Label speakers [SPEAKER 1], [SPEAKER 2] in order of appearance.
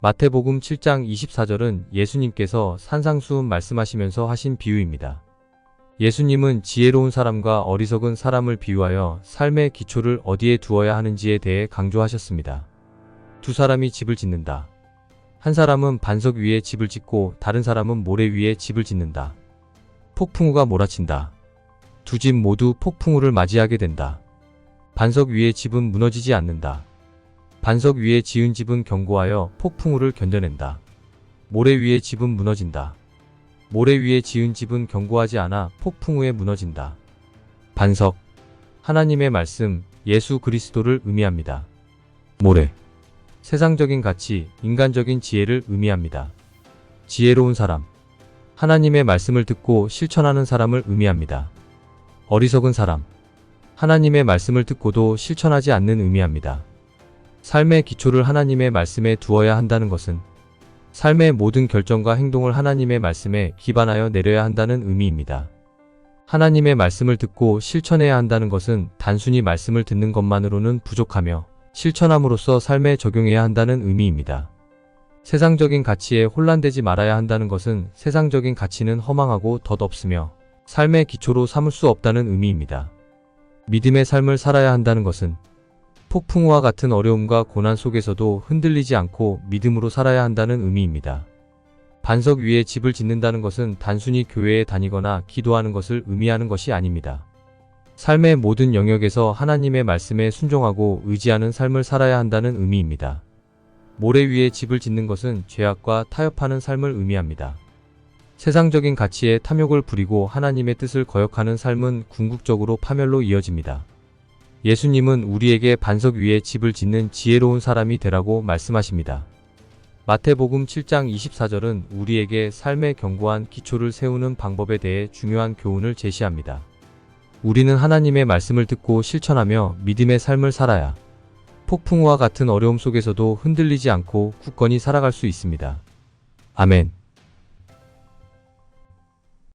[SPEAKER 1] 마태복음 7장 24절은 예수님께서 산상수훈 말씀하시면서 하신 비유입니다. 예수님은 지혜로운 사람과 어리석은 사람을 비유하여 삶의 기초를 어디에 두어야 하는지에 대해 강조하셨습니다. 두 사람이 집을 짓는다. 한 사람은 반석 위에 집을 짓고 다른 사람은 모래 위에 집을 짓는다. 폭풍우가 몰아친다. 두 집 모두 폭풍우를 맞이하게 된다. 반석 위의 집은 무너지지 않는다. 반석 위에 지은 집은 견고하여 폭풍우를 견뎌낸다. 모래 위의 집은 무너진다. 모래 위에 지은 집은 견고하지 않아 폭풍우에 무너진다. 반석, 하나님의 말씀, 예수 그리스도를 의미합니다. 모래, 세상적인 가치, 인간적인 지혜를 의미합니다. 지혜로운 사람, 하나님의 말씀을 듣고 실천하는 사람을 의미합니다. 어리석은 사람, 하나님의 말씀을 듣고도 실천하지 않는 의미합니다. 삶의 기초를 하나님의 말씀에 두어야 한다는 것은 삶의 모든 결정과 행동을 하나님의 말씀에 기반하여 내려야 한다는 의미입니다. 하나님의 말씀을 듣고 실천해야 한다는 것은 단순히 말씀을 듣는 것만으로는 부족하며 실천함으로써 삶에 적용해야 한다는 의미입니다. 세상적인 가치에 혼란되지 말아야 한다는 것은 세상적인 가치는 허망하고 덧없으며 삶의 기초로 삼을 수 없다는 의미입니다. 믿음의 삶을 살아야 한다는 것은 폭풍우와 같은 어려움과 고난 속에서도 흔들리지 않고 믿음으로 살아야 한다는 의미입니다. 반석 위에 집을 짓는다는 것은 단순히 교회에 다니거나 기도하는 것을 의미하는 것이 아닙니다. 삶의 모든 영역에서 하나님의 말씀에 순종하고 의지하는 삶을 살아야 한다는 의미입니다. 모래 위에 집을 짓는 것은 죄악과 타협하는 삶을 의미합니다. 세상적인 가치에 탐욕을 부리고 하나님의 뜻을 거역하는 삶은 궁극적으로 파멸로 이어집니다. 예수님은 우리에게 반석 위에 집을 짓는 지혜로운 사람이 되라고 말씀하십니다. 마태복음 7장 24절은 우리에게 삶의 견고한 기초를 세우는 방법에 대해 중요한 교훈을 제시합니다. 우리는 하나님의 말씀을 듣고 실천하며 믿음의 삶을 살아야 폭풍우와 같은 어려움 속에서도 흔들리지 않고 굳건히 살아갈 수 있습니다. 아멘.